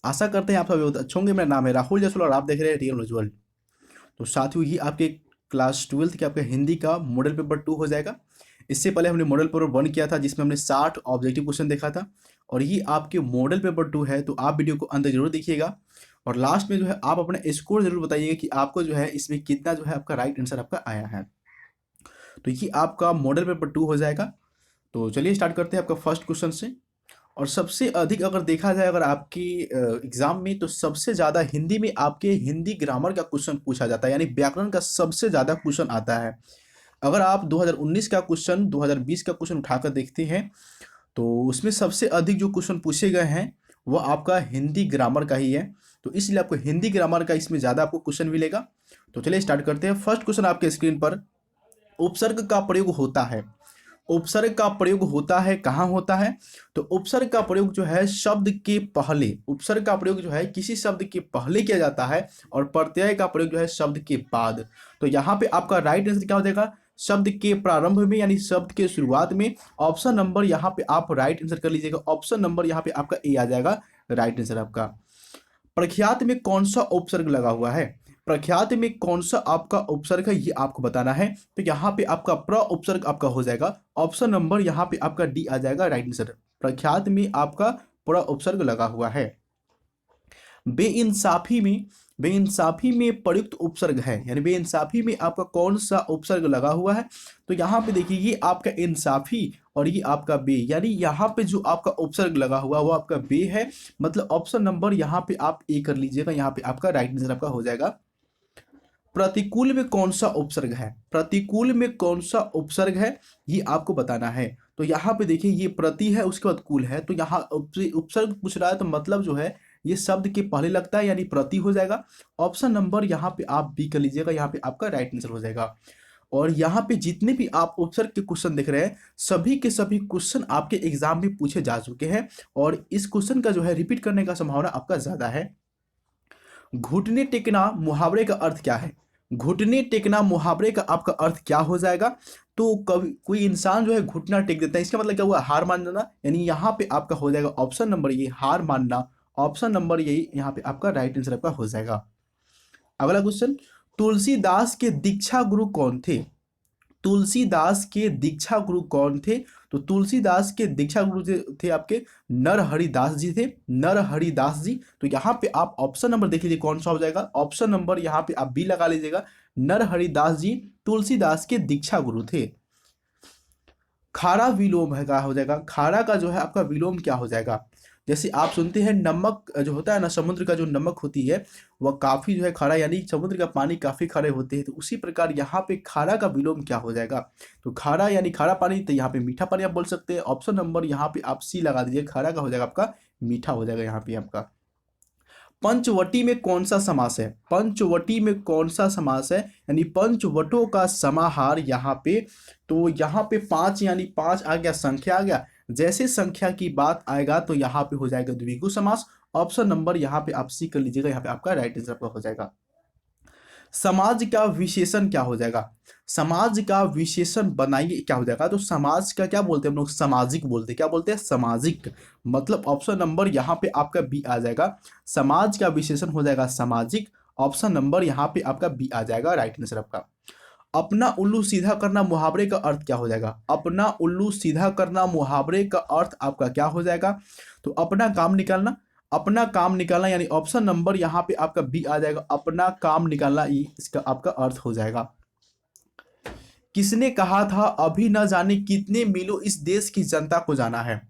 आशा करते हैं आप सभी बहुत अच्छे होंगे। मेरा नाम है राहुल जसवाल और आप देख रहे हैं रियल नॉलेज वर्ल्ड। तो साथियों, ये आपके क्लास 12th के आपका हिंदी का मॉडल पेपर 2 हो जाएगा। इससे पहले हमने मॉडल पेपर 1 किया था जिसमें हमने 60 ऑब्जेक्टिव क्वेश्चन देखा था। और ये आपके मॉडल पेपर 2 है, तो आप वीडियो को अंत जरूर देखिएगा। और लास्ट में जो है आप अपना स्कोर जरूर बताइएगा कि आपको जो है इसमें कितना जो है आपका राइट आंसर आपका आया है। तो ये आपका मॉडल पेपर 2 हो जाएगा। तो चलिए स्टार्ट करते हैं आपका फर्स्ट क्वेश्चन से। और सबसे अधिक अगर देखा जाए अगर आपकी एग्जाम में, तो सबसे ज़्यादा हिंदी में आपके हिंदी ग्रामर का क्वेश्चन पूछा जाता है, यानी व्याकरण का सबसे ज़्यादा क्वेश्चन आता है। अगर आप 2019 का क्वेश्चन 2020 का क्वेश्चन उठाकर देखते हैं, तो उसमें सबसे अधिक जो क्वेश्चन पूछे गए हैं वो आपका हिंदी ग्रामर का ही है। तो इसलिए आपको हिंदी ग्रामर का इसमें ज़्यादा आपको क्वेश्चन मिलेगा। तो चलिए स्टार्ट करते हैं। फर्स्ट क्वेश्चन आपके स्क्रीन पर, उपसर्ग का प्रयोग होता है। उपसर्ग का प्रयोग होता है कहाँ होता है? तो उपसर्ग का प्रयोग जो है शब्द के पहले, उपसर्ग का प्रयोग जो है किसी शब्द के पहले किया जाता है, और प्रत्यय का प्रयोग जो है शब्द के बाद। तो यहाँ पे आपका राइट आंसर क्या हो जाएगा? शब्द के प्रारंभ में, यानी शब्द के शुरुआत में। ऑप्शन नंबर यहाँ पे आप राइट आंसर कर लीजिएगा। ऑप्शन नंबर यहाँ पे आपका ए आ जाएगा राइट आंसर आपका। प्रख्यात में कौन सा उपसर्ग लगा हुआ है? प्रख्यात में कौन सा आपका उपसर्ग है ये आपको बताना है। तो यहाँ पे आपका प्र उपसर्ग आपका हो जाएगा। ऑप्शन नंबर यहाँ पे आपका डी आ जाएगा राइट आंसर। प्रख्यात में आपका प्र उपसर्ग लगा हुआ है। बेइंसाफी में, बेइंसाफी में प्रयुक्त उपसर्ग है, यानी बेइंसाफी में आपका कौन सा उपसर्ग लगा हुआ है? तो यहाँ पे देखिए, ये आपका इंसाफी और ये आपका बे, यानी यहाँ पे जो आपका उपसर्ग लगा हुआ वो आपका बे है। मतलब ऑप्शन नंबर यहाँ पे आप ए कर लीजिएगा। यहाँ पे आपका राइट आंसर आपका हो जाएगा। प्रतिकूल में कौन सा उपसर्ग है? प्रतिकूल में कौन सा उपसर्ग है ये आपको बताना है। तो यहाँ पे देखिए, ये प्रति है उसके बाद कूल है, तो यहाँ उपसर्ग पूछ रहा है, तो मतलब जो है ये शब्द के पहले लगता है, यानी प्रति हो जाएगा। ऑप्शन नंबर यहाँ पे आप बी कर लीजिएगा। यहाँ पे आपका राइट आंसर हो जाएगा। और यहाँ पे जितने भी आप उपसर्ग के क्वेश्चन देख रहे हैं, सभी के सभी क्वेश्चन आपके एग्जाम में पूछे जा चुके हैं, और इस क्वेश्चन का जो है रिपीट करने का संभावना आपका ज्यादा है। घुटने टेकना मुहावरे का अर्थ क्या है? घुटने टेकना मुहावरे का आपका अर्थ क्या हो जाएगा? तो कभी कोई इंसान जो है घुटना टेक देता है, इसका मतलब क्या हुआ? हार मान जाना, यानी यहाँ पे आपका हो जाएगा ऑप्शन नंबर ये, हार मानना। ऑप्शन नंबर यही यहाँ पे आपका राइट आंसर आपका हो जाएगा। अगला क्वेश्चन, तुलसीदास के दीक्षा गुरु कौन थे? तुलसीदास के दीक्षा गुरु कौन थे? तो तुलसीदास के दीक्षा गुरु थे आपके नरहरिदास जी थे, नरहरिदास जी। तो यहाँ पे आप ऑप्शन नंबर देख लीजिए कौन सा हो जाएगा। ऑप्शन नंबर यहाँ पे आप बी लगा लीजिएगा। नरहरिदास जी तुलसीदास के दीक्षा गुरु थे। खारा विलोम है क्या हो जाएगा? खारा का जो है आपका विलोम क्या हो जाएगा? जैसे आप सुनते हैं नमक जो होता है ना, समुद्र का जो नमक होती है वह काफी जो है खारा, यानी समुद्र का पानी काफी खारे होते हैं, तो उसी प्रकार यहाँ पे खारा का विलोम क्या हो जाएगा? तो खारा यानी खारा पानी, तो यहाँ पे मीठा पानी आप बोल सकते हैं। ऑप्शन नंबर यहाँ पे आप सी लगा दीजिए। खारा का हो जाएगा आपका मीठा हो जाएगा यहाँ पे आपका। पंचवटी में कौन सा समास है? पंचवटी में कौन सा समास है, यानी पंचवटों का समाहार यहाँ पे। तो यहाँ पे पांच, यानी पांच आ गया, संख्या आ गया। जैसे संख्या की बात आएगा तो यहाँ पे हो जाएगा द्विगु समास। ऑप्शन नंबर यहाँ पे आप सी कर लीजिएगा। यहाँ पे आपका राइट आंसर आपका हो जाएगा। समाज का विशेषण क्या हो जाएगा? समाज का विशेषण बनाइए क्या हो जाएगा? तो समाज का क्या बोलते हैं हम लोग? सामाजिक बोलते हैं। क्या बोलते हैं? सामाजिक। मतलब ऑप्शन नंबर यहाँ पे आपका बी आ जाएगा। समाज का विशेषण हो जाएगा सामाजिक। ऑप्शन नंबर यहाँ पे आपका बी आ जाएगा राइट आंसर आपका। अपना उल्लू सीधा करना मुहावरे का अर्थ क्या हो जाएगा? अपना उल्लू सीधा करना मुहावरे का अर्थ आपका क्या हो जाएगा? तो अपना काम निकालना, अपना काम निकालना, यानी ऑप्शन नंबर यहाँ पे आपका बी आ जाएगा। अपना काम निकालना, ये इसका आपका अर्थ हो जाएगा। किसने कहा था अभी न जाने कितने मीलों इस देश की जनता को जाना है?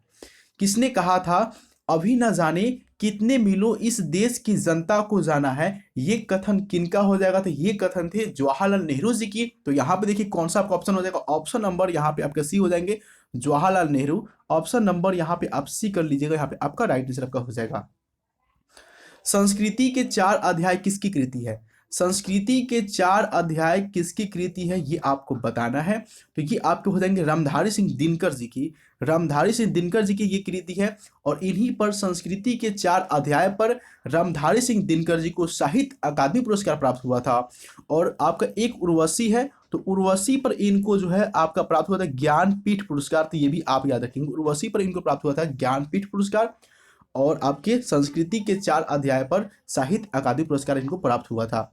किसने कहा था अभी न जाने कितने मीलों इस देश की जनता को जाना है? ये कथन किनका हो जाएगा? तो ये कथन थे जवाहरलाल नेहरू जी की। तो यहाँ पे देखिए कौन सा आपका ऑप्शन हो जाएगा। ऑप्शन नंबर यहाँ पे आपका सी हो जाएंगे, जवाहरलाल नेहरू। ऑप्शन नंबर यहाँ पे आप सी कर लीजिएगा। यहाँ पे आपका राइट आंसर आपका हो जाएगा। संस्कृति के 4 अध्याय किसकी कृति है? संस्कृति के 4 अध्याय किसकी कृति है ये आपको बताना है। तो ये आपके हो जाएंगे रामधारी सिंह दिनकर जी की। रामधारी सिंह दिनकर जी की ये कृति है, और इन्हीं पर संस्कृति के 4 अध्याय पर रामधारी सिंह दिनकर जी को साहित्य अकादमी पुरस्कार प्राप्त हुआ था। और आपका एक उर्वशी है, तो उर्वशी पर इनको जो है आपका प्राप्त हुआ था ज्ञानपीठ पुरस्कार। तो ये भी आप याद रखेंगे, उर्वशी पर इनको प्राप्त हुआ था ज्ञानपीठ पुरस्कार। और आपके संस्कृति के 4 अध्याय पर साहित्य अकादमी पुरस्कार इनको प्राप्त हुआ था।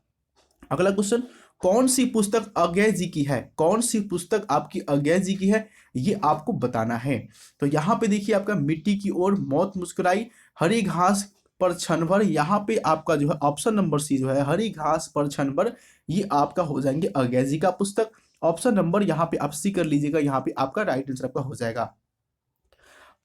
अगला क्वेश्चन, कौन सी पुस्तक अज्ञेय जी की है? कौन सी पुस्तक आपकी अज्ञेय जी की है, ये आपको बताना है। तो यहाँ पे देखिए आपका मिट्टी की ओर, मौत मुस्कुराई, हरी घास पर क्षण भर, यहाँ पे आपका जो है ऑप्शन नंबर सी जो है हरी घास पर क्षण भर, ये आपका हो जाएंगे अज्ञेय जी का पुस्तक। ऑप्शन नंबर यहाँ पे आप सी कर लीजिएगा, यहाँ पे आपका राइट आंसर आपका हो जाएगा।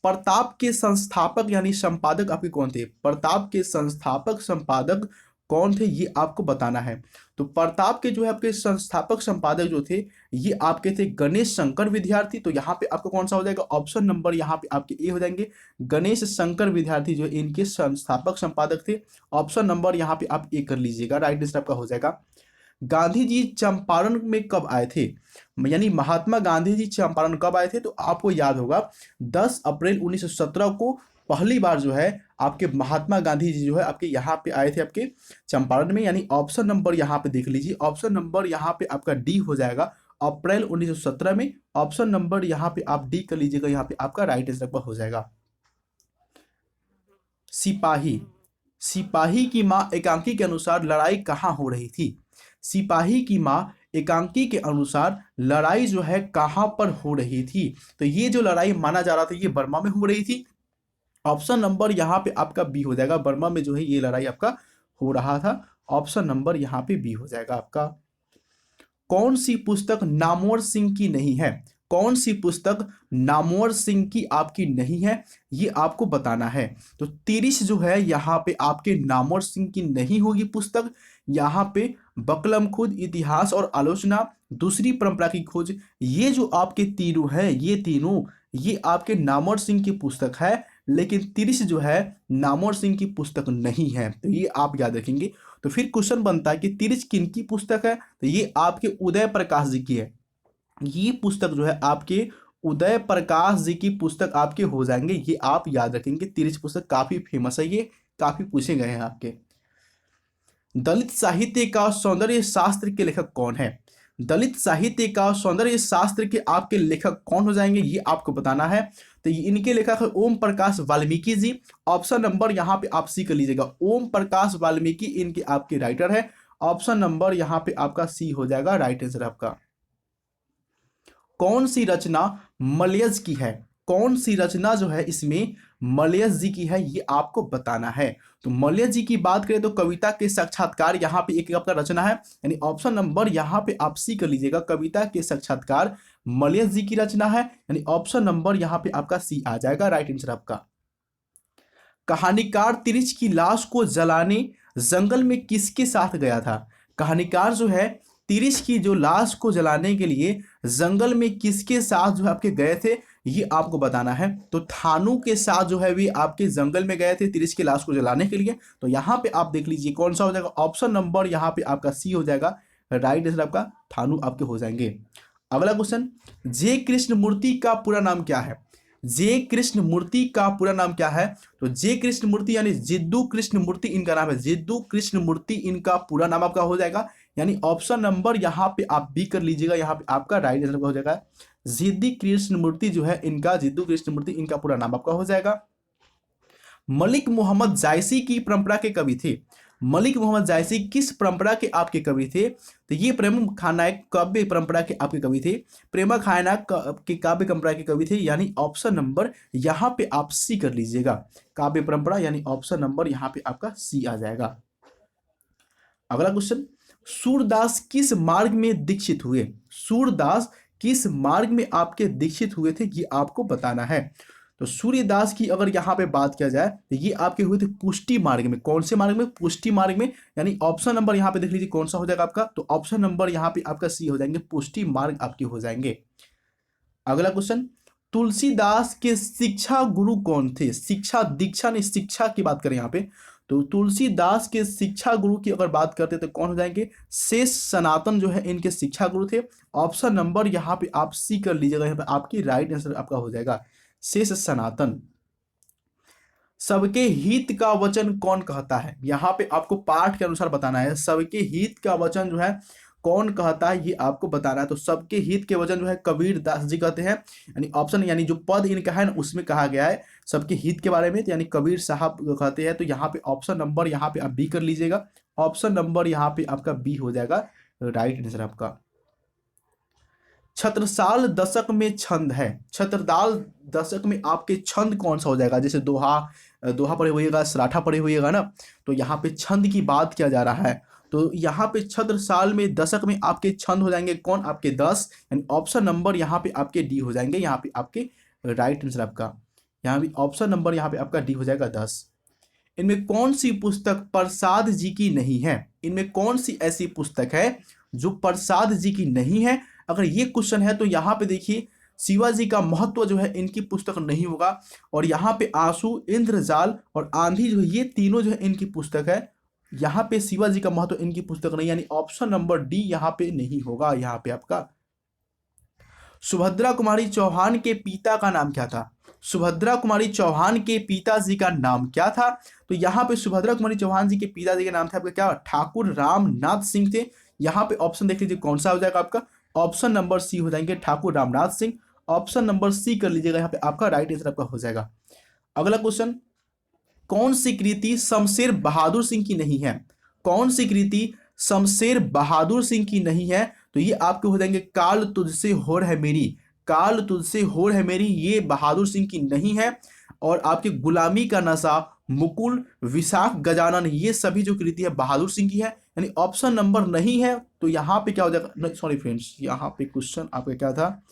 प्रताप के संस्थापक यानी संपादक आपके कौन थे? प्रताप के संस्थापक संपादक कौन थे, ये आपको बताना है। तो प्रताप के जो है आपके संस्थापक संपादक जो थे, ये आपके थे गणेश शंकर विद्यार्थी। तो यहाँ पे आपका कौन सा हो जाएगा? ऑप्शन नंबर यहाँ पे आपके ए हो जाएंगे, गणेश शंकर विद्यार्थी जो इनके संस्थापक संपादक थे। ऑप्शन नंबर यहाँ पे आप ए कर लीजिएगा, राइट आंसर आपका हो जाएगा। गांधी जी चंपारण में कब आए थे? यानी महात्मा गांधी जी चंपारण कब आए थे? तो आपको याद होगा 10 अप्रैल 1917 को पहली बार जो है आपके महात्मा गांधी जी जो है आपके यहाँ पे आए थे आपके चंपारण में। यानी ऑप्शन नंबर यहाँ पे देख लीजिए, ऑप्शन नंबर यहाँ पे आपका डी हो जाएगा, अप्रैल 1917 में। ऑप्शन नंबर यहाँ पे आप डी कर लीजिएगा, यहाँ पे आपका राइट आंसर हो जाएगा। सिपाही, सिपाही की मां एकांकी के अनुसार लड़ाई कहाँ हो रही थी? सिपाही की मां एकांकी के अनुसार लड़ाई जो है कहां पर हो रही थी? तो ये जो लड़ाई माना जा रहा था ये बर्मा में हो रही थी। ऑप्शन नंबर यहाँ पे आपका बी हो जाएगा, बर्मा में जो है ये लड़ाई आपका हो रहा था। ऑप्शन नंबर यहाँ पे बी हो जाएगा आपका। कौन सी पुस्तक नामवर सिंह की नहीं है? कौन सी पुस्तक नामवर सिंह की आपकी नहीं है, ये आपको बताना है। तो 30 जो है यहाँ पे आपके नामवर सिंह की नहीं होगी पुस्तक। यहाँ पे बकलम खुद, इतिहास और आलोचना, दूसरी परंपरा की खोज, ये जो आपके तीनों है, ये तीनों ये आपके नामवर सिंह की पुस्तक है। लेकिन 30 जो है नामवर सिंह की पुस्तक नहीं है, तो ये आप याद रखेंगे। तो फिर क्वेश्चन बनता है कि 30 किनकी पुस्तक है? तो ये आपके उदय प्रकाश जी की है। ये पुस्तक जो है आपके उदय प्रकाश जी की पुस्तक आपके हो जाएंगे, ये आप याद रखेंगे। 30 पुस्तक काफी फेमस है, ये काफी पूछे गए हैं आपके। दलित साहित्य का सौंदर्य शास्त्र के लेखक कौन है? दलित साहित्य का सौंदर्य शास्त्र के आपके लेखक कौन हो जाएंगे, ये आपको बताना है। तो इनके लेखक है ओम प्रकाश वाल्मीकि जी। ऑप्शन नंबर यहाँ पे आप सी कर लीजिएगा, ओम प्रकाश वाल्मीकि इनके आपके राइटर है। ऑप्शन नंबर यहाँ पे आपका सी हो जाएगा, राइट आंसर आपका। कौन सी रचना मलयज की है? कौन सी रचना जो है इसमें मलयज जी की है, ये आपको बताना है। तो मलयज जी की बात करें तो कविता के साक्षात्कार यहाँ पे एक आपका रचना है। यानी ऑप्शन नंबर यहाँ पे आप सी कर लीजिएगा, कविता के साक्षात्कार मलयज जी की रचना है। यानी ऑप्शन नंबर यहाँ पे आपका सी आ जाएगा, राइट आंसर आपका। कहानीकार तिरिच की लाश को जलाने जंगल में किसके साथ गया था? कहानीकार जो है तिरिच की जो लाश को जलाने के लिए जंगल में किसके साथ जो है आपके गए थे, ये आपको बताना है। तो थानू के साथ जो है वे आपके जंगल में गए थे तिरिच की लाश को जलाने के लिए। तो यहाँ पे आप देख लीजिए कौन सा हो जाएगा, ऑप्शन नंबर यहाँ पे आपका सी हो जाएगा, राइट आंसर आपका थानू आपके हो जाएंगे। अगला क्वेश्चन, जे कृष्णमूर्ति का पूरा नाम क्या है? जे कृष्णमूर्ति का पूरा नाम क्या है? तो जे कृष्णमूर्ति यानी जिद्दू कृष्णमूर्ति इनका नाम है, जिद्दू कृष्णमूर्ति इनका पूरा नाम आपका हो जाएगा। यानी ऑप्शन नंबर यहाँ पे आप बी कर लीजिएगा, यहाँ पे आपका राइट आंसर हो जाएगा। जिद्दी कृष्णमूर्ति जो है इनका, जिद्दू कृष्णमूर्ति इनका पूरा नाम आपका हो जाएगा। मलिक मोहम्मद जायसी की परंपरा के कवि थे। मलिक मोहम्मद जायसी किस परंपरा के आपके कवि थे? तो ये प्रेम खानायक काव्य परंपरा के आपके कवि थे, प्रेमा खानायक के काव्य परंपरा के कवि थे। यानी ऑप्शन नंबर यहाँ पे आप सी कर लीजिएगा, काव्य परंपरा, यानी ऑप्शन नंबर यहाँ पे आपका सी आ जाएगा। अगला क्वेश्चन, सूरदास किस मार्ग में दीक्षित हुए? सूरदास किस मार्ग में आपके दीक्षित हुए थे, ये आपको बताना है। तो सूर्यदास की अगर यहाँ पे बात किया जाए तो ये आपके हुए थे पुष्टि मार्ग में। कौन से मार्ग में? पुष्टि मार्ग में। यानी ऑप्शन नंबर यहाँ पे देख लीजिए कौन सा हो जाएगा आपका, तो ऑप्शन नंबर यहाँ पे आपका सी हो जाएंगे, पुष्टि मार्ग आपके हो जाएंगे। अगला क्वेश्चन, तुलसीदास के शिक्षा गुरु कौन थे? शिक्षा, दीक्षा नहीं, शिक्षा की बात करें यहाँ पे। तो तुलसीदास के शिक्षा गुरु की अगर बात करते तो कौन हो जाएंगे? शेष सनातन जो है इनके शिक्षा गुरु थे। ऑप्शन नंबर यहाँ पे आप सी कर लीजिएगा, यहाँ पे आपकी राइट आंसर आपका हो जाएगा शेष सनातन। सबके हित का वचन कौन कहता है? यहाँ पे आपको पाठ के अनुसार बताना है। सबके हित का वचन जो है कौन कहता है ये आपको बताना है। तो सबके हित के वचन जो है कबीर दास जी कहते हैं, यानी ऑप्शन यानी जो पद इनका है ना उसमें कहा गया है सबके हित के बारे में, तो यानी कबीर साहब कहते हैं। तो यहाँ पे ऑप्शन नंबर यहाँ पे आप बी कर लीजिएगा, ऑप्शन नंबर यहाँ पे आपका बी हो जाएगा राइट आंसर आपका। छत्रसाल दशक में छंद है, छत्रसाल दशक में आपके छंद कौन सा हो जाएगा, जैसे दोहा, दोहा पढ़े हुएगा, सराठा पढ़े हुएगा ना, तो यहाँ पे छंद की बात किया जा रहा है। तो यहाँ पे छत्रसाल में दशक में आपके छंद हो जाएंगे कौन, आपके 10, यानी ऑप्शन नंबर यहाँ पे आपके डी हो जाएंगे, यहाँ पे आपके राइट आंसर आपका, यहाँ भी ऑप्शन नंबर यहाँ पे आपका डी हो जाएगा 10। इनमें कौन सी पुस्तक प्रसाद जी की नहीं है, इनमें कौन सी ऐसी पुस्तक है जो प्रसाद जी की नहीं है। अगर ये क्वेश्चन है तो यहाँ पे देखिए शिवाजी का महत्व जो है इनकी पुस्तक नहीं होगा, और यहाँ पे आंसू, इंद्रजाल और आंधी जो है ये तीनों जो है इनकी पुस्तक है। यहाँ पे शिवाजी का महत्व इनकी पुस्तक नहीं, यानी ऑप्शन नंबर डी यहाँ पे नहीं होगा। यहाँ पे आपका सुभद्रा कुमारी चौहान के पिता का नाम क्या था, सुभद्रा कुमारी चौहान के पिताजी का नाम क्या था। तो यहाँ पे सुभद्रा कुमारी चौहान जी के पिताजी का नाम था आपका क्या, ठाकुर रामनाथ सिंह थे। यहाँ पे ऑप्शन देख लीजिए कौन सा हो जाएगा आपका, ऑप्शन नंबर सी हो जाएंगे Thakur Ramnath Singh, option number C कर लीजिएगा, यहाँ पे आपका राइट आंसर आपका हो जाएगा। अगला क्वेश्चन, कौन सी कृति शमशेर बहादुर सिंह की नहीं है, कौन सी कृति शमशेर बहादुर सिंह की नहीं है। तो ये आपके हो जाएंगे काल तुझसे होड़ है मेरी, काल तुझसे होड़ है मेरी, ये बहादुर सिंह की नहीं है। और आपके गुलामी का नशा, मुकुल, विशाख गजानन, ये सभी जो कृति है बहादुर सिंह की है, यानी ऑप्शन नंबर नहीं है। तो यहाँ पे क्या हो जाएगा, सॉरी फ्रेंड्स, यहाँ पे क्वेश्चन आपका क्या था,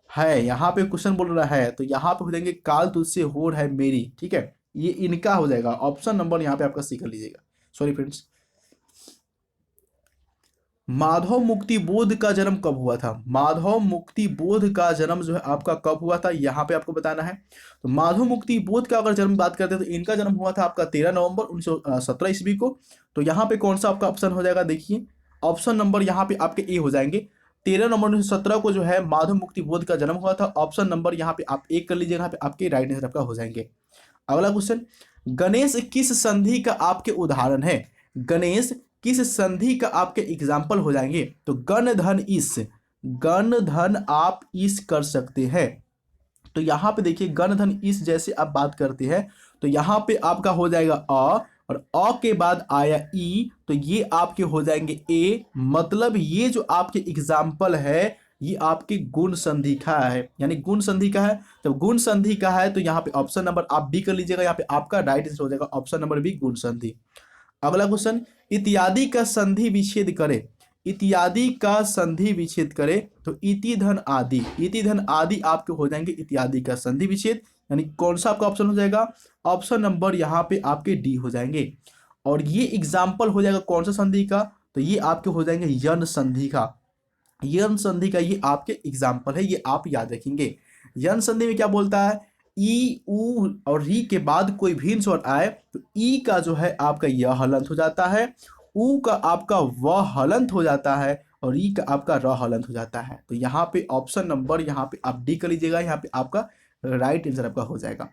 है यहाँ पे क्वेश्चन बोल रहा है, तो यहाँ पे हो जाएंगे काल तुझसे होड़ है मेरी, ठीक है, ये इनका हो जाएगा, ऑप्शन नंबर यहाँ पे आपका सी कर लीजिएगा, सॉरी फ्रेंड्स। माधव मुक्ति बोध का जन्म कब हुआ था, माधव मुक्ति बोध का जन्म जो है आपका कब हुआ था, यहाँ पे आपको बताना है। तो माधव मुक्ति बोध का अगर जन्म बात करते हैं तो इनका जन्म हुआ था आपका 13 नवंबर 1917 ईस्वी को। तो यहाँ पे कौन सा आपका ऑप्शन हो जाएगा, देखिए ऑप्शन नंबर यहाँ पे आपके ए हो जाएंगे, 13 नवंबर 1917 को जो है माधव मुक्ति बोध का जन्म हुआ था। ऑप्शन नंबर यहाँ पे आप एक कर लीजिएगा, यहाँ पे आपके राइट आंसर आपका हो जाएंगे। अगला क्वेश्चन, गणेश किस संधि का आपके उदाहरण है, गणेश किस संधि का आपके एग्जाम्पल हो जाएंगे। तो गण धन इस, गण धन आप इस कर सकते हैं। तो यहाँ पे देखिए गण धन इस जैसे आप बात करते हैं तो यहाँ पे आपका हो जाएगा अ, और अ के बाद आया ई, तो ये आपके हो जाएंगे ए, मतलब ये जो आपके एग्जाम्पल है ये आपके गुण संधि का है, यानी गुण संधि का है। जब गुण संधि का है तो यहाँ पे ऑप्शन नंबर आप बी कर लीजिएगा, यहाँ पे आपका राइट आंसर हो जाएगा ऑप्शन नंबर बी, गुण संधि। अगला क्वेश्चन, इत्यादि का संधि विच्छेद करे, इत्यादि का संधि विच्छेद करे। तो इति धन आदि, इति धन आदि आपके हो जाएंगे इत्यादि का संधि विच्छेद, यानी कौन सा आपका ऑप्शन हो जाएगा, ऑप्शन नंबर यहाँ पे आपके डी हो जाएंगे। और ये एग्जाम्पल हो जाएगा कौन सा संधि का, तो ये आपके हो जाएंगे यन संधि का, यन संधि का ये आपके एग्जाम्पल है, ये आप याद रखेंगे। यन संधि में क्या बोलता है, ई ऊ और री के बाद कोई भी स्वर आए तो ई का जो है आपका यह हलंत हो जाता है, ऊ का आपका वह हलंत हो जाता है, और ई का आपका र हलंत हो जाता है। तो यहाँ पे ऑप्शन नंबर यहाँ पे आप डी कर लीजिएगा, यहाँ पे आपका राइट आंसर आपका हो जाएगा।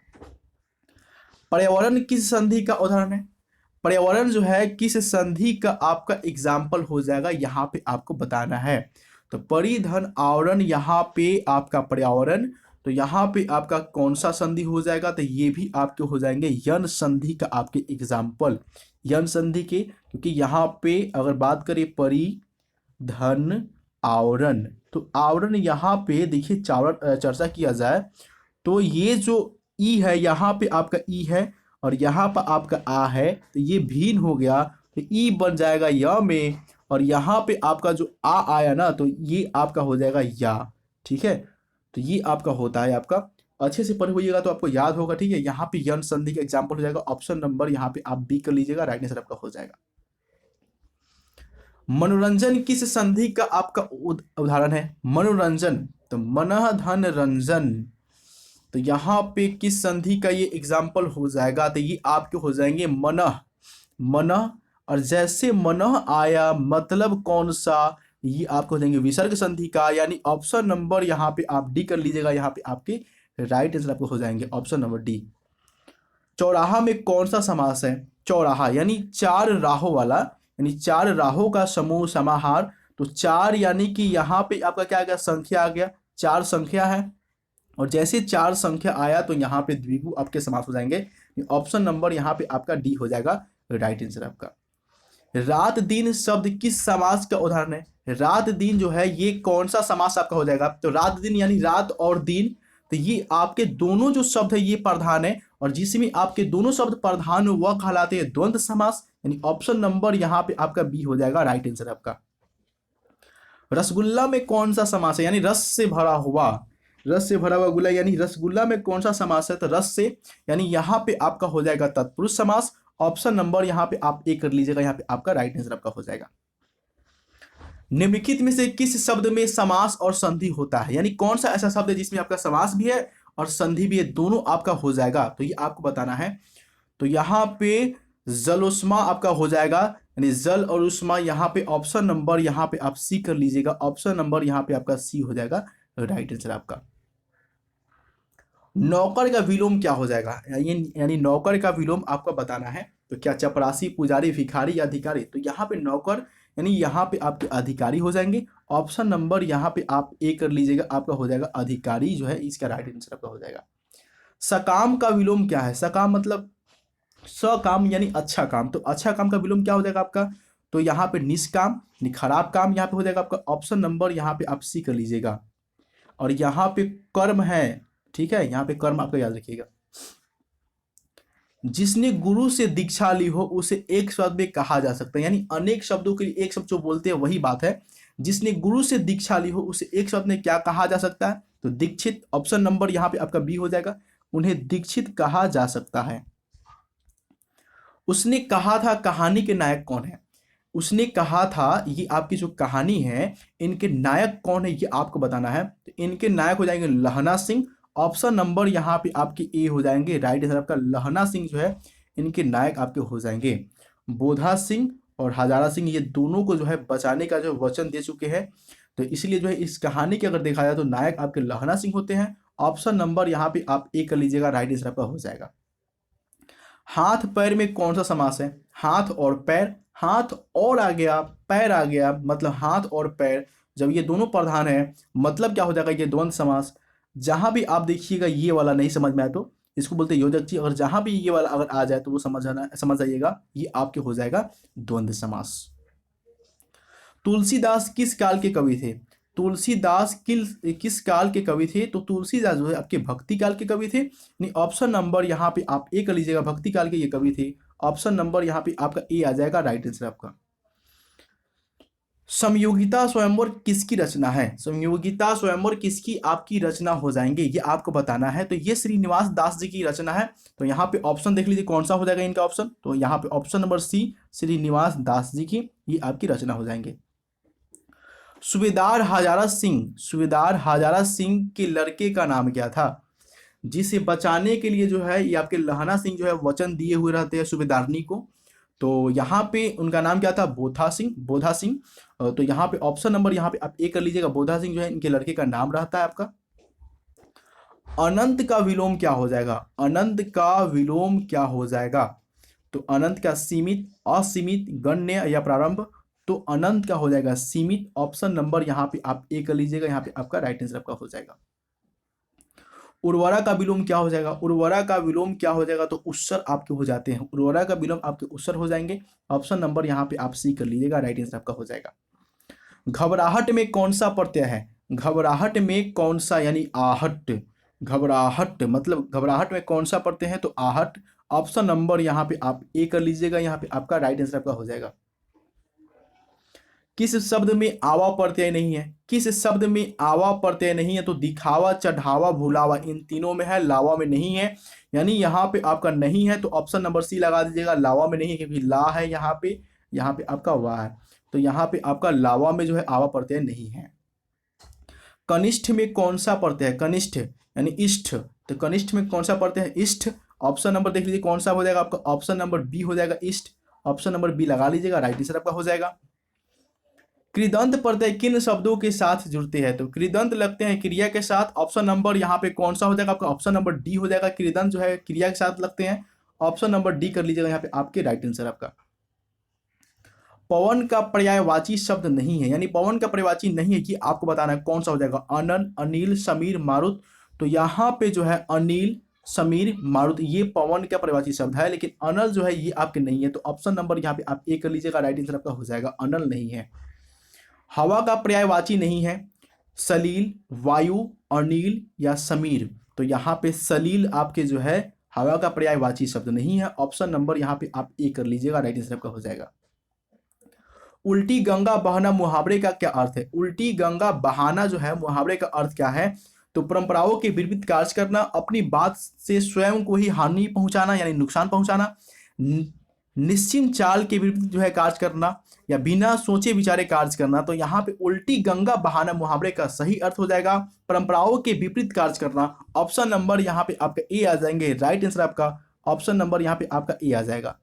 पर्यावरण किस संधि का उदाहरण है, पर्यावरण जो है किस संधि का आपका एग्जाम्पल हो जाएगा, यहाँ पे आपको बताना है। तो परिधन आवरण यहाँ पे आपका पर्यावरण, तो यहाँ पे आपका कौन सा संधि हो जाएगा, तो ये भी आपके हो जाएंगे यन संधि का आपके एग्जाम्पल, यन संधि के, क्योंकि यहाँ पे अगर बात करें परिधन आवरण, तो आवरण यहाँ पे देखिए चर्चा किया जाए तो ये जो ई है यहाँ पे आपका ई है और यहाँ पर आपका आ है, तो ये भीन हो गया तो ई बन जाएगा य में, और यहाँ पे आपका जो आ आया ना तो ये आपका हो जाएगा या, ठीक है। तो ये आपका होता है, आपका अच्छे से पढ़े होइएगा तो आपको याद होगा, ठीक है। यहाँ पे यन संधि का एग्जाम्पल हो जाएगा, ऑप्शन नंबर यहाँ पे आप बी कर लीजिएगा, राइट आंसर आपका हो जाएगा। मनोरंजन किस संधि का आपका उदाहरण है, मनोरंजन, तो मनः धन रंजन, तो यहाँ पे किस संधि का ये एग्जाम्पल हो जाएगा, तो ये आपके हो जाएंगे मनः, मनः, और जैसे मनः आया मतलब कौन सा, ये आपको हो जाएंगे विसर्ग संधि का, यानी ऑप्शन नंबर यहाँ पे आप डी कर लीजिएगा, यहाँ पे आपके राइट आंसर आपको हो जाएंगे ऑप्शन नंबर डी। चौराहा में कौन सा समास है, चौराहा यानी चार राहों वाला, यानी चार राहों का समूह समाहार, तो 4 यानी कि यहाँ पे आपका क्या आ गया, संख्या आ गया, 4 संख्या है। और जैसे 4 संख्या आया तो यहाँ पे द्विगु आपके समास हो जाएंगे। ऑप्शन नंबर यहाँ पे आपका डी हो जाएगा राइट आंसर आपका। रात दिन शब्द किस समास का उदाहरण है? रात दिन जो है ये कौन सा समास आपका हो जाएगा? तो रात दिन यानी रात और दिन, तो ये आपके दोनों जो शब्द है ये प्रधान है, और जिसमें आपके दोनों शब्द प्रधान हो वह कहलाते हैं द्वंद्व समास, यानी ऑप्शन नंबर यहाँ पे आपका बी हो जाएगा राइट आंसर आपका। रसगुल्ला में कौन सा समास है? यानी रस से भरा हुआ, रस से भरा हुआ गुल्ला, यानी रसगुल्ला में कौन सा समास है? तो रस से, यानी यहाँ पे आपका हो जाएगा तत्पुरुष समास। ऑप्शन नंबर यहाँ पे आप ए कर लीजिएगा, यहाँ पे आपका राइट आंसर आपका हो जाएगा। निम्नलिखित में से किस शब्द में समास और संधि होता है? यानी कौन सा ऐसा शब्द है जिसमें आपका समास भी है और संधि भी है, दोनों आपका हो जाएगा, तो ये आपको बताना है। तो यहाँ पे जलोष्मा आपका हो जाएगा, यानी जल और उष्मा, यहाँ पे ऑप्शन नंबर यहाँ पे आप सी कर लीजिएगा, ऑप्शन नंबर यहाँ पे आपका सी हो जाएगा राइट आंसर आपका। नौकर का विलोम क्या हो जाएगा? यानी नौकर का विलोम आपको बताना है। तो क्या चपरासी, पुजारी, भिखारी या अधिकारी? तो यहाँ पे नौकर यानी यहाँ पे आपके अधिकारी हो जाएंगे। ऑप्शन नंबर यहाँ पे आप ए कर लीजिएगा, आपका हो जाएगा अधिकारी जो है, इसका राइट आंसर आपका हो जाएगा। सकाम का विलोम क्या है? सकाम मतलब सकाम यानी अच्छा काम, तो अच्छा काम का विलोम क्या हो जाएगा आपका? तो यहाँ पे निष्काम यानी खराब काम यहाँ पे हो जाएगा आपका। ऑप्शन नंबर यहाँ पे आप सी कर लीजिएगा। और यहाँ पे कर्म है, ठीक है, यहाँ पे कर्म आपका याद रखिएगा। जिसने गुरु से दीक्षा ली हो उसे एक शब्द में कहा जा सकता है, यानी अनेक शब्दों के लिए एक शब्द जो बोलते हैं वही बात है। जिसने गुरु से दीक्षा ली हो उसे एक शब्द में क्या कहा जा सकता है? तो दीक्षित। ऑप्शन नंबर यहाँ पे आपका बी हो जाएगा, उन्हें दीक्षित कहा जा सकता है। उसने कहा था कहानी के नायक कौन है? उसने कहा था, ये आपकी जो कहानी है इनके नायक कौन है ये आपको बताना है। तो इनके नायक हो जाएंगे लहना सिंह। ऑप्शन नंबर यहाँ पे आपके ए हो जाएंगे राइट आंसर आपका। लहना सिंह जो है इनके नायक आपके हो जाएंगे। बोधा सिंह और हजारा सिंह ये दोनों को जो है बचाने का जो वचन दे चुके हैं, तो इसलिए जो है इस कहानी के अगर देखा जाए तो नायक आपके लहना सिंह होते हैं। ऑप्शन नंबर यहाँ पे आप ए कर लीजिएगा, राइट आंसर आपका हो जाएगा। हाथ पैर में कौन सा समास है? हाथ और पैर, हाथ और आ गया पैर आ गया, मतलब हाथ और पैर जब ये दोनों प्रधान है मतलब क्या हो जाएगा? ये द्वंद्व समास। जहां भी आप देखिएगा ये वाला नहीं समझ में आए तो इसको बोलते हैं योजक चिन्ह, अगर जहां भी ये वाला अगर आ जाए तो वो समझ जाइएगा ये आपके हो जाएगा द्वंद्व समास। तुलसीदास किस काल के कवि थे? तुलसीदास किस काल के कवि थे? तो तुलसीदास जो है आपके भक्ति काल के कवि थे, यानी ऑप्शन नंबर यहाँ पे आप ए कर लीजिएगा, भक्ति काल के ये कवि थे। ऑप्शन नंबर यहाँ पे आपका ए आ जाएगा, राइट आंसर आपका। समयोगिता स्वयंवर किसकी रचना है? समयोगिता स्वयंवर किसकी आपकी रचना हो जाएंगे ये आपको बताना है। तो ये श्रीनिवास दास जी की रचना है। तो यहाँ पे ऑप्शन देख लीजिए कौन सा हो जाएगा इनका ऑप्शन। तो यहाँ पे ऑप्शन नंबर सी श्रीनिवास दास जी की ये आपकी रचना हो जाएंगे। सूबेदार हजारा सिंह के लड़के का नाम क्या था? जिसे बचाने के लिए जो है ये आपके लहना सिंह जो है वचन दिए हुए रहते हैं सूबेदारनी को। तो यहाँ पे उनका नाम क्या था? बोधा सिंह। तो यहाँ पे ऑप्शन नंबर यहाँ पे आप ए कर लीजिएगा, बोधा सिंह जो है इनके लड़के का नाम रहता है आपका। अनंत का विलोम क्या हो जाएगा? अनंत का विलोम क्या हो जाएगा? तो अनंत का सीमित, असीमित, गण्य या प्रारंभ। तो अनंत का हो जाएगा सीमित। ऑप्शन नंबर यहाँ पे आप ए कर लीजिएगा, यहाँ पे आपका राइट आंसर आपका हो जाएगा। उर्वरा का विलोम क्या हो जाएगा? उर्वरा का विलोम क्या हो जाएगा? तो उत्सर आपके हो जाते हैं, उर्वरा का विलोम आपके उत्सर हो जाएंगे। ऑप्शन नंबर यहाँ पे आप सी कर लीजिएगा, राइट आंसर आपका हो जाएगा। घबराहट में कौन सा प्रत्यय है? घबराहट में कौन सा, यानी आहट। घबराहट मतलब घबराहट में कौन सा प्रत्यय है? तो आहट। ऑप्शन नंबर यहाँ पे आप ए कर लीजिएगा, यहाँ पे आपका राइट आंसर आपका हो जाएगा। किस शब्द में आवा प्रत्यय नहीं है? किस शब्द में आवा प्रत्यय नहीं है? तो दिखावा, चढ़ावा, भुलावा इन तीनों में है, लावा में नहीं है। यानी यहाँ पे आपका नहीं है तो ऑप्शन नंबर सी लगा दीजिएगा, लावा में नहीं है, क्योंकि ला है यहाँ पे आपका वाह है। तो यहाँ पे आपका लावा में जो है आवा प्रत्यय नहीं है। कनिष्ठ में कौन सा प्रत्यय है? कनिष्ठ यानी इष्ट। तो कनिष्ठ में कौन सा प्रत्यय है? इष्ट। ऑप्शन नंबर देख लीजिए कौन सा हो जाएगा आपका। ऑप्शन नंबर बी हो जाएगा इष्ट। ऑप्शन नंबर बी लगा लीजिएगा, राइट आंसर आपका हो जाएगा। कृदंत प्रत्यय किन शब्दों के साथ जुड़ते हैं? तो कृदंत लगते हैं क्रिया के साथ। ऑप्शन नंबर यहाँ पे कौन सा हो जाएगा आपका? ऑप्शन नंबर डी हो जाएगा, कृदंत जो है क्रिया के साथ लगते हैं। ऑप्शन नंबर डी कर लीजिएगा यहाँ पे आपके राइट आंसर आपका। पवन का पर्यायवाची शब्द नहीं है, यानी पवन का पर्यायवाची नहीं है कि आपको बताना है कौन सा हो जाएगा। अनल, अनिल, समीर, मारुत। तो यहाँ पे जो है अनिल, समीर, मारुत ये पवन का पर्यायवाची शब्द है, लेकिन अनल जो है ये आपके नहीं है। तो ऑप्शन नंबर यहाँ पे आप ए कर लीजिएगा, राइट आंसर आपका हो जाएगा अनल नहीं है। हवा का पर्यायवाची नहीं है, सलील, वायु, अनिल या समीर। तो यहाँ पे सलील आपके जो है हवा का पर्यायवाची शब्द नहीं है। ऑप्शन नंबर यहाँ पे आप ए कर लीजिएगा, राइट आंसर आपका हो जाएगा। उल्टी गंगा बहाना मुहावरे का क्या अर्थ है? उल्टी गंगा बहाना जो है मुहावरे का अर्थ क्या है? तो परंपराओं के विपरीत कार्य करना, अपनी बात से स्वयं को ही हानि पहुंचाना यानी नुकसान पहुंचाना, निश्चित चाल के विपरीत जो है कार्य करना, या बिना सोचे विचारे कार्य करना। तो यहाँ पे उल्टी गंगा बहाना मुहावरे का सही अर्थ हो जाएगा परंपराओं के विपरीत कार्य करना। ऑप्शन नंबर यहाँ पे आपका ए आ जाएंगे, राइट आंसर आपका ऑप्शन नंबर यहाँ पे आपका ए आ जाएगा।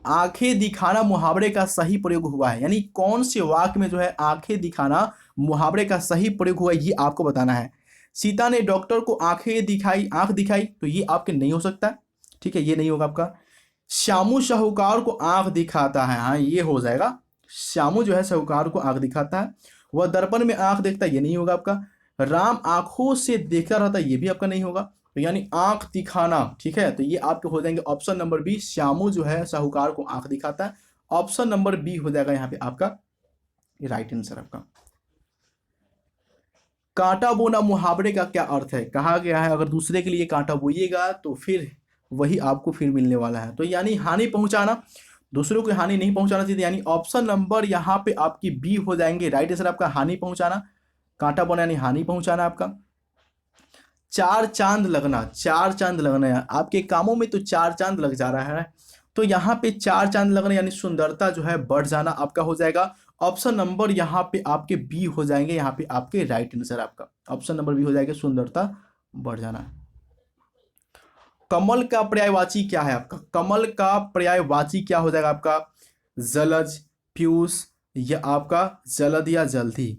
आंखें दिखाना मुहावरे का सही प्रयोग हुआ है, यानी कौन से वाक्य में जो है आंखें दिखाना मुहावरे का सही प्रयोग हुआ है ये आपको बताना है। सीता ने डॉक्टर को आंखें दिखाई, आंख दिखाई, तो ये आपके नहीं हो सकता, ठीक है, ये नहीं होगा आपका। श्यामू साहूकार को आंख दिखाता है, हाँ ये हो जाएगा। श्यामू जो है साहूकार को आंख दिखाता है। वह दर्पण में आंख देखता है, ये नहीं होगा आपका। राम आंखों से देखता रहता है, ये भी आपका नहीं होगा। तो यानी आंख दिखाना, ठीक है, तो ये आपके हो जाएंगे ऑप्शन नंबर बी, श्यामू जो है साहूकार को आंख दिखाता है। ऑप्शन नंबर बी हो जाएगा यहाँ पे आपका राइट आंसर आपका। कांटा बोना मुहावरे का क्या अर्थ है? कहा गया है अगर दूसरे के लिए कांटा बोइएगा तो फिर वही आपको फिर मिलने वाला है। तो यानी हानि पहुंचाना, दूसरों को हानि नहीं पहुंचाना चाहिए, यानी ऑप्शन नंबर यहाँ पे आपकी बी हो जाएंगे, राइट आंसर आपका हानि पहुंचाना। कांटा बोना यानी हानि पहुंचाना आपका। चार चांद लगना, चार चांद लगना है आपके कामों में, तो चार चांद लग जा रहा है। तो यहाँ पे चार चांद लगना यानी सुंदरता जो है बढ़ जाना आपका हो जाएगा। ऑप्शन नंबर यहाँ पे आपके बी हो जाएंगे, यहाँ पे आपके राइट आंसर आपका ऑप्शन नंबर बी हो जाएगा, सुंदरता बढ़ जाना। कमल का पर्यायवाची क्या है आपका? कमल का पर्यायवाची क्या हो जाएगा आपका? जलज, पीयूष या आपका जलद या जल्दी।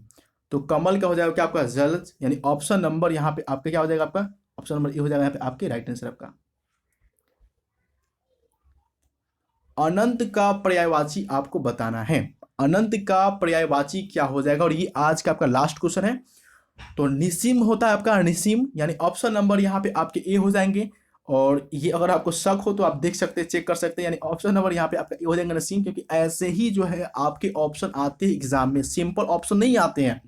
तो कमल का हो जाएगा क्या आपका? जलज, यानी ऑप्शन नंबर यहाँ पे आपका क्या हो जाएगा आपका ऑप्शन नंबर ए हो जाएगा यहाँ पे आपके राइट आंसर आपका। अनंत का पर्यायवाची आपको बताना है। अनंत का पर्यायवाची क्या हो जाएगा, और ये आज का आपका लास्ट क्वेश्चन है। तो निसीम होता है आपका, निसीम, यानी ऑप्शन नंबर यहाँ पे आपके ए हो जाएंगे। और ये अगर आपको शक हो तो आप देख सकते हैं, चेक कर सकते हैं, यानी ऑप्शन नंबर यहाँ पे आपका ए हो जाएगा नसीम, क्योंकि ऐसे ही जो है आपके ऑप्शन आते हैं एग्जाम में, सिंपल ऑप्शन नहीं आते हैं।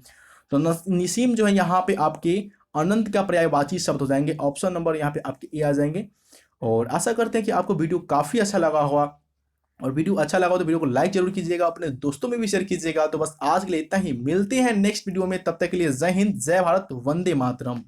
तो निसीम जो है यहाँ पे आपके अनंत का पर्यायवाची शब्द हो जाएंगे। ऑप्शन नंबर यहाँ पे आपके ए आ जाएंगे। और आशा करते हैं कि आपको वीडियो काफ़ी अच्छा लगा होगा, और वीडियो अच्छा लगा तो वीडियो को लाइक जरूर कीजिएगा, अपने दोस्तों में भी शेयर कीजिएगा। तो बस आज के लिए इतना ही, मिलते हैं नेक्स्ट वीडियो में, तब तक के लिए जय हिंद, जय भारत, वंदे मातरम।